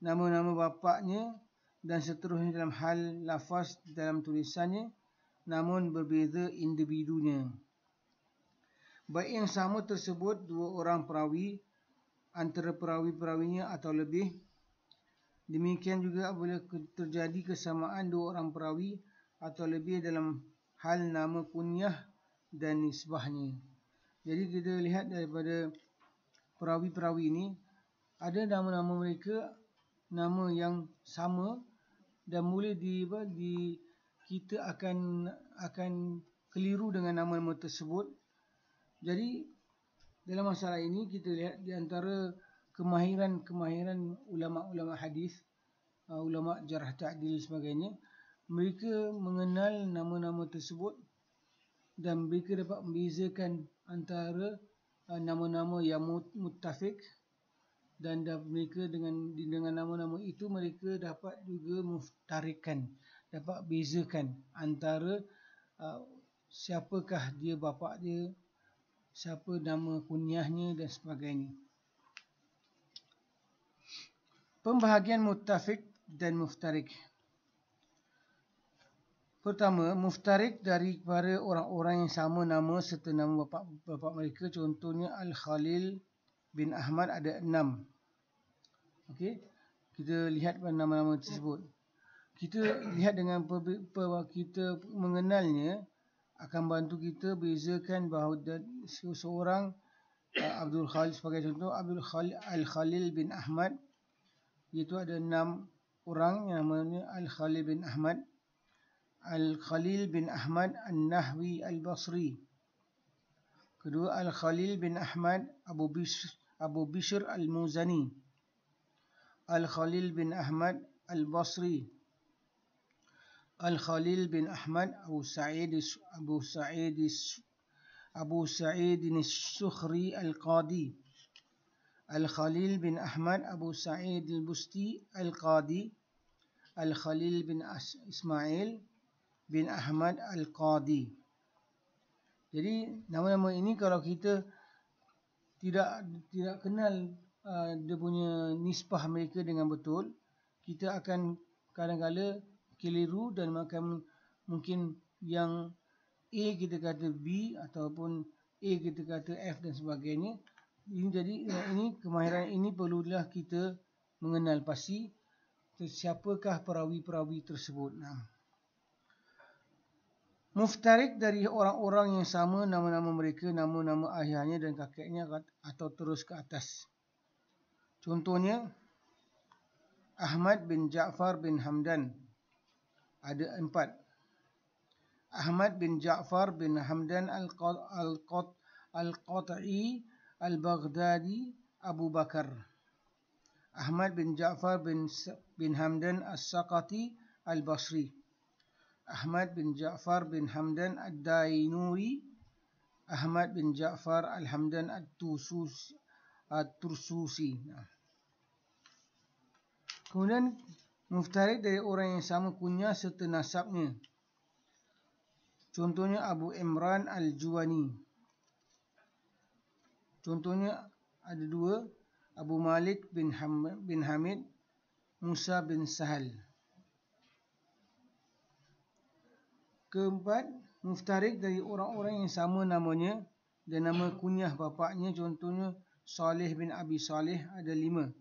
A: nama-nama bapaknya dan seterusnya dalam hal lafaz dalam tulisannya, namun berbeza individunya. Baik yang sama tersebut dua orang perawi, antara perawi-perawinya atau lebih. Demikian juga apabila terjadi kesamaan dua orang perawi atau lebih dalam hal nama kunyah dan nisbahnya. Jadi kita lihat daripada perawi-perawi ini, ada nama-nama mereka nama yang sama, dan boleh kita akan keliru dengan nama-nama tersebut. Jadi dalam masalah ini kita lihat di antara kemahiran ulama-ulama hadis, ulama jarh ta'dil sebagainya, mereka mengenal nama-nama tersebut dan mereka dapat membezakan antara nama-nama yang muttafiq, dan mereka dengan nama-nama itu mereka dapat juga muftarikan, dapat bezakan antara siapakah dia bapa dia, siapa nama kunyahnya dan sebagainya. Pembahagian muttafiq dan muftarik. Pertama, muftarik daripada orang-orang yang sama nama serta nama bapa mereka. Contohnya Al-Khalil bin Ahmad ada 6. Okey, kita lihat pada nama-nama tersebut. Kita lihat dengan kita mengenalnya akan bantu kita bezakan bahawa seseorang Abdul Khalil, sebagai contoh Al-Khalil bin Ahmad, iaitu ada 6 orang yang namanya Al-Khalil bin Ahmad. Al-Khalil bin Ahmad An-Nahwi Al-Basri. Kedua, Al-Khalil bin Ahmad Abu Bishr Al-Muzani. Al-Khalil bin Ahmad Al-Basri. Al-Khalil bin Ahmad Abu Sa'id Al-Sukhri Al-Qadi. Al-Khalil bin Ahmad Abu Sa'id Al-Busti Al-Qadi. Al-Khalil bin Ismail bin Ahmad Al-Qadi. Jadi nama-nama ini kalau kita tidak kenal dia punya nisbah mereka dengan betul, kita akan kadang-kadang keliru dan akan mungkin yang A kita kata B ataupun A kita kata F dan sebagainya. Jadi kemahiran ini perlulah kita mengenal pasti siapakah perawi-perawi tersebut. Muftarik dari orang-orang yang sama nama-nama mereka, nama-nama ayahnya dan kakeknya atau terus ke atas. Contohnya Ahmad bin Ja'far bin Hamdan, ada 4. Ahmad bin Ja'far bin Hamdan al-Qat'i al-Baghdadi Abu Bakar. Ahmad bin Ja'far bin Hamdan al-Saqati al-Basri. Ahmad bin Ja'far bin Hamdan al-Dainuri. Ahmad bin Ja'far al-Hamdan al-Tursusi. Kemudian muftarik dari orang yang sama kunyah serta nasabnya. Contohnya Abu Imran al-Juwani. Contohnya ada 2, Abu Malik bin Hamid, Musa bin Sahal. Keempat, muftarik dari orang-orang yang sama namanya dan nama kunyah bapaknya. Contohnya Saleh bin Abi Saleh, ada 5.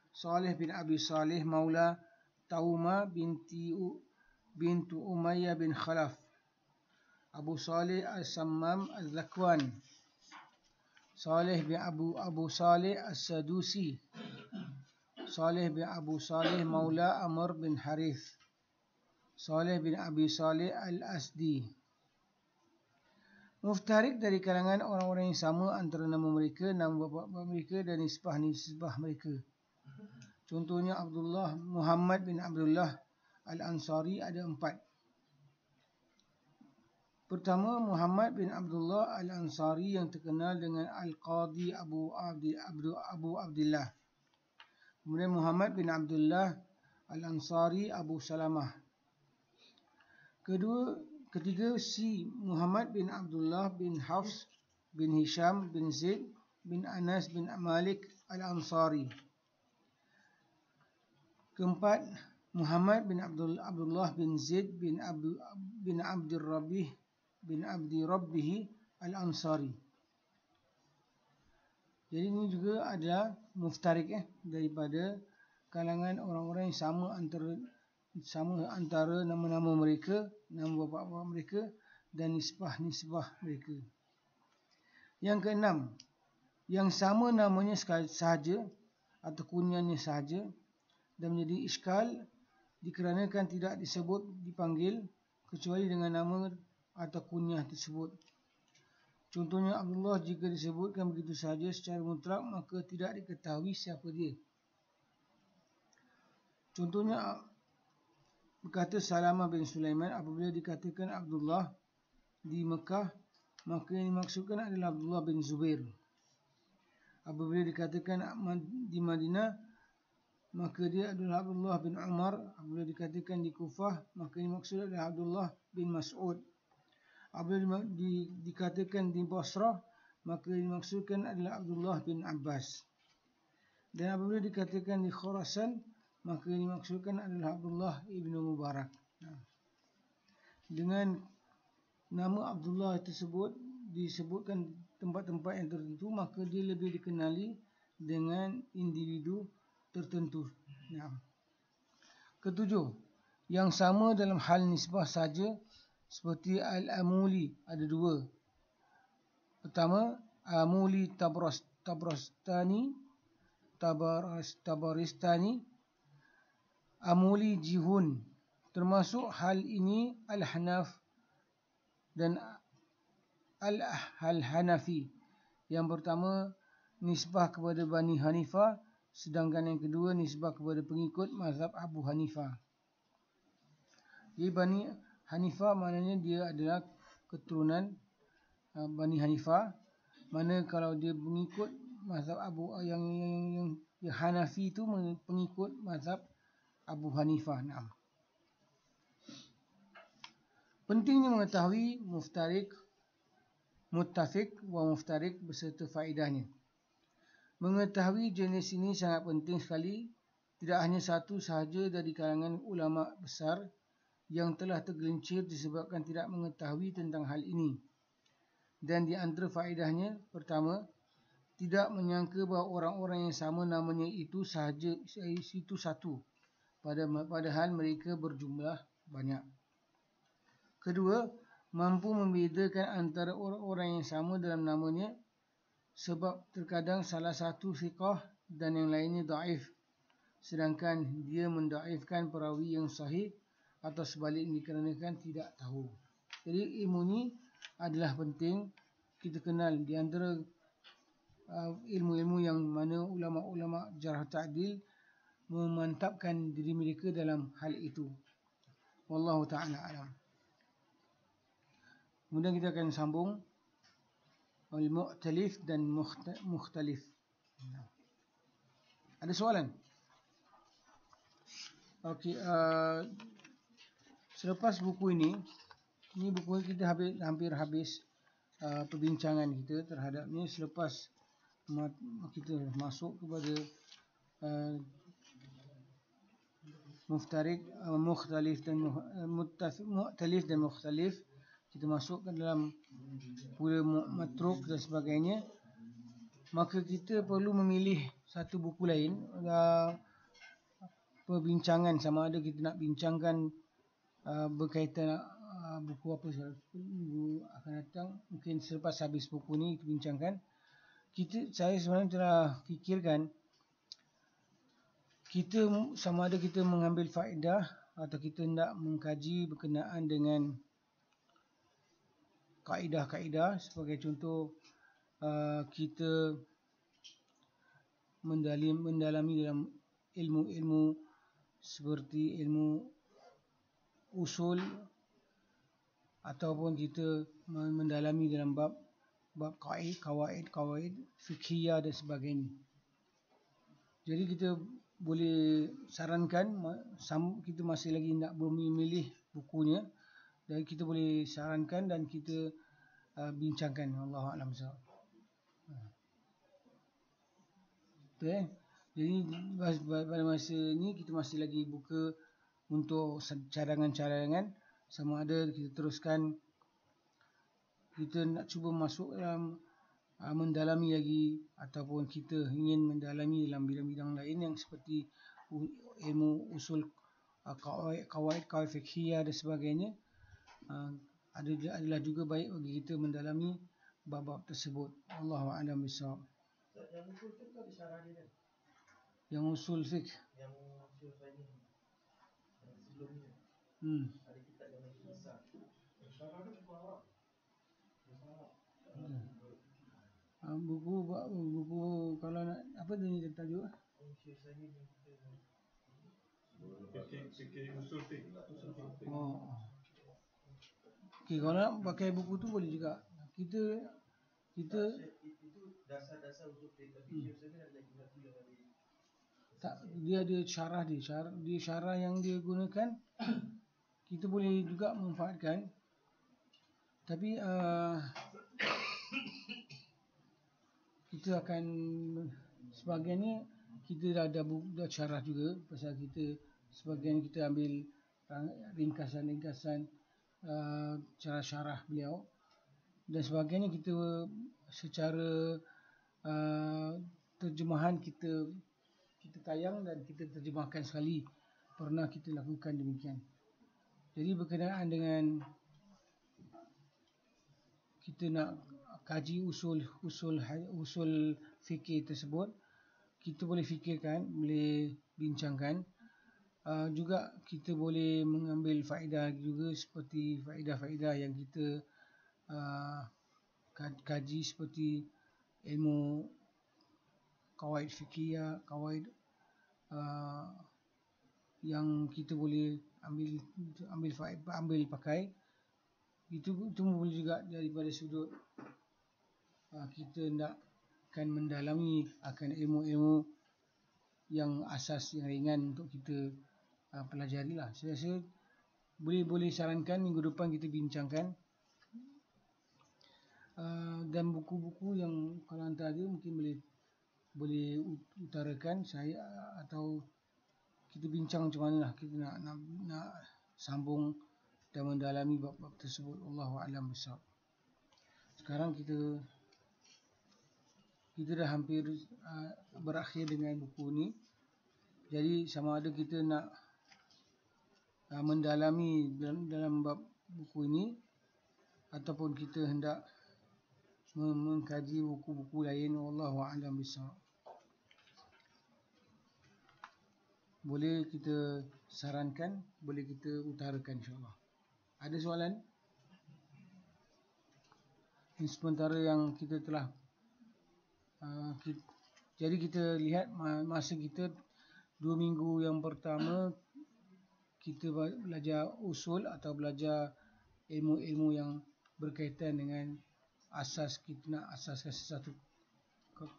A: Saleh bin Abi Saleh Maula Tauma bintu Umayyah bin Khalaf. Abu Saleh al-Sammam al-Zakwan. Saleh bin Abu Saleh al-Sadusi. Saleh bin Abu Saleh Maula Amr bin Harith. Saleh bin Abi Saleh al-Asdi. Muftarik dari kalangan orang-orang yang sama antara nama mereka, nama bapa mereka dan nisbah mereka. Contohnya Abdullah Muhammad bin Abdullah al-Ansari, ada 4. Pertama, Muhammad bin Abdullah al-Ansari yang terkenal dengan Al-Qadi Abu Abdullah. Kemudian Muhammad bin Abdullah al-Ansari Abu Salamah. Ketiga, si Muhammad bin Abdullah bin Hafs bin Hisham bin Zaid bin Anas bin Malik al-Ansari. Keempat, Muhammad bin Abdullah bin Zaid bin Abdi Rabbih al-Ansari. Jadi ini juga adalah muftarik daripada kalangan orang-orang yang sama antara nama-nama mereka, nama bapa mereka dan nisbah mereka. Yang keenam, yang sama namanya sahaja atau kunyahnya sahaja dan menjadi iskal dikarenakan tidak dipanggil kecuali dengan nama atau kunyah tersebut. Contohnya Abdullah, jika disebutkan begitu sahaja secara mutlak maka tidak diketahui siapa dia. Contohnya berkata Salamah bin Sulaiman, apabila dikatakan Abdullah di Mekah maka yang dimaksudkan adalah Abdullah bin Zubair. Apabila dikatakan di Madinah maka dia adalah Abdullah bin Umar. Apabila dikatakan di Kufah maka yang dimaksud adalah Abdullah bin Mas'ud. Apabila dikatakan di Basrah maka yang dimaksudkan adalah Abdullah bin Abbas. Dan apabila dikatakan di Khurasan maka yang dimaksudkan adalah Abdullah ibn Mubarak. Dengan nama Abdullah tersebut disebutkan tempat-tempat yang tertentu maka dia lebih dikenali dengan individu tertentu. Ketujuh, yang sama dalam hal nisbah saja seperti Al-Amuli, ada 2. Pertama, Amuli Tabaristani, Amuli Jihun. Termasuk hal ini Al-Hanaf dan Al-Hanafi. Yang pertama nisbah kepada Bani Hanifah, sedangkan yang kedua nisbah kepada pengikut mazhab Abu Hanifah. Jadi Bani Hanifah maknanya dia adalah keturunan Bani Hanifah. Mana kalau dia pengikut mazhab yang Hanafi itu pengikut mazhab Abu Hanifah. Pentingnya mengetahui muftarik, muttafiq wa muftarik beserta faedahnya. Mengetahui jenis ini sangat penting sekali. Tidak hanya satu sahaja dari kalangan ulama besar yang telah tergelincir disebabkan tidak mengetahui tentang hal ini. Dan di antara faedahnya, pertama, tidak menyangka bahawa orang-orang yang sama namanya itu satu, padahal mereka berjumlah banyak. Kedua, mampu membedakan antara orang-orang yang sama dalam namanya, sebab terkadang salah satu thiqah dan yang lainnya dhaif, sedangkan dia mendaifkan perawi yang sahih atau sebaliknya dikarenakan tidak tahu. Jadi ilmu ni adalah penting kita kenal. Di antara ilmu-ilmu yang mana ulama-ulama jarh ta'dil memantapkan diri mereka dalam hal itu. Wallahu ta'ala alam. Kemudian kita akan sambung al-mu'talif dan mukhtalif. Ada soalan? Okey, selepas buku ini buku kita hampir habis perbincangan kita terhadapnya. Selepas kita masuk kepada mukhtalif dan mu'talif dan mukhtalif, kita masuk ke dalam pula matruk dan sebagainya, maka kita perlu memilih satu buku lain perbincangan, sama ada kita nak bincangkan berkaitan buku apa minggu akan datang, mungkin selepas habis buku ni kita bincangkan. Saya sebenarnya telah fikirkan kita sama ada kita mengambil faedah atau kita hendak mengkaji berkenaan dengan kaedah-kaedah. Sebagai contoh, kita mendalami dalam ilmu-ilmu seperti ilmu usul, ataupun kita mendalami dalam bab kawaid fiqhiyah dan sebagainya. Jadi kita boleh sarankan, kita masih lagi nak memilih bukunya, dan kita boleh sarankan dan kita bincangkan. Allahu a'lam bissawab. Betul. Jadi pada masa ni kita masih lagi buka untuk cadangan-cadangan, sama ada kita teruskan, kita nak cuba masuk dalam mendalami lagi, ataupun kita ingin mendalami dalam bidang-bidang lain yang seperti ilmu usul, kawaid fiqhiyah dan sebagainya. Adalah juga baik bagi kita mendalami bab-bab tersebut. Allahu a'lam bissawab.
B: Yang usul fiqh tu ada syarah dia kan?
A: Yang usul fiqh,
B: yang usul fiqh yang sebelumnya ada kitab yang lagi besar. Syarah dia buku Arab.
A: Buku kalau nak apa dia tajuk?
B: Usul fiqh yang
C: fikir usul fiqh.
A: Oh. Okey, kalau nak pakai buku tu boleh juga. Kita
B: itu dasar-dasar usul fiqh, tapi usul fiqh ada lagi satu yang ada.
A: Tak, dia ada syarah dia syarah yang dia gunakan kita boleh juga manfaatkan. Tapi kita akan sebahagian ni kita dah syarah juga, pasal kita sebahagian kita ambil ringkasan cara syarah beliau, dan sebagainya kita secara terjemahan kita tayang dan kita terjemahkan sekali. Pernah kita lakukan demikian. Jadi berkenaan dengan kita nak kaji usul fikir tersebut, kita boleh fikirkan, boleh bincangkan. Juga kita boleh mengambil faedah juga, seperti faedah-faedah yang kita kaji, seperti ilmu kawaid fikiyah, kawaid yang kita boleh ambil pakai. Itu boleh juga daripada sudut kita nakkan mendalami akan ilmu-ilmu yang asas, yang ringan untuk kita pelajari lah. Saya rasa boleh sarankan minggu depan kita bincangkan. Dan buku-buku yang kalau hantar ada mungkin boleh utarakan saya, atau kita bincang macam mana lah kita nak sambung dan mendalami bab-bab tersebut. Allahu a'lam bissawab. Sekarang kita dah hampir berakhir dengan buku ni. Jadi sama ada kita nak mendalami dalam bab buku ini, ataupun kita hendak mengkaji buku-buku lain. Wallahu a'lam bissawab. boleh kita sarankan, boleh kita utarakan insyaAllah. Ada soalan? Ini sementara yang kita telah jadi kita lihat masa kita 2 minggu yang pertama kita belajar usul atau belajar ilmu-ilmu yang berkaitan dengan asas, kita nak asaskan sesuatu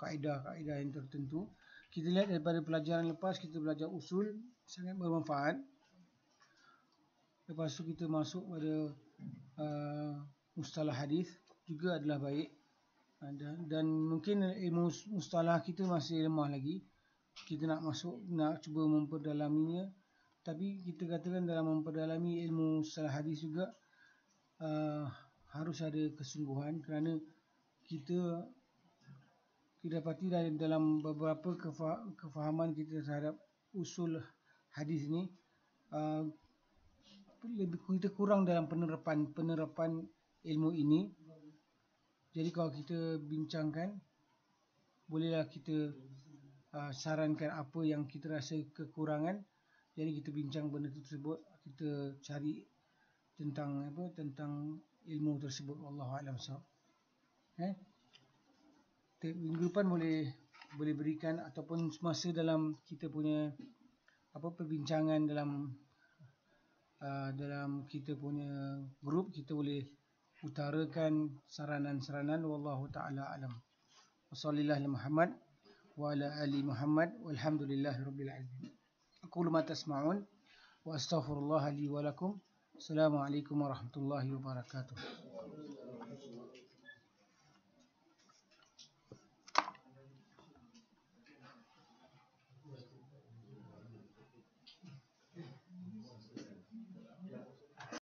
A: kaedah-kaedah yang tertentu. Kita lihat daripada pelajaran lepas kita belajar usul sangat bermanfaat. Lepas tu kita masuk pada mustalah hadis juga adalah baik. Dan mungkin ilmu mustalah kita masih lemah lagi. Kita nak masuk, nak cuba memperdalaminya. Tapi kita katakan dalam memperdalami ilmu mustalah hadis juga harus ada kesungguhan, kerana kita dapati dalam beberapa kefahaman kita terhadap usul hadis ni kita kurang dalam penerapan ilmu ini. Jadi kalau kita bincangkan, bolehlah kita sarankan apa yang kita rasa kekurangan. Jadi kita bincang benda tersebut, kita cari tentang ilmu tersebut. Wallahu a'lam bissawab. Minggu depan boleh berikan, ataupun semasa dalam kita punya perbincangan dalam kita punya grup, kita boleh utarakan saranan-saranan. Wallahu ta'ala alam. Wassallallahu ala Muhammad wa ala ali Muhammad walhamdulillahi rabbil alamin. Aqulu ma tasma'un wa astaghfirullah li wa lakum. Assalamualaikum warahmatullahi wabarakatuh.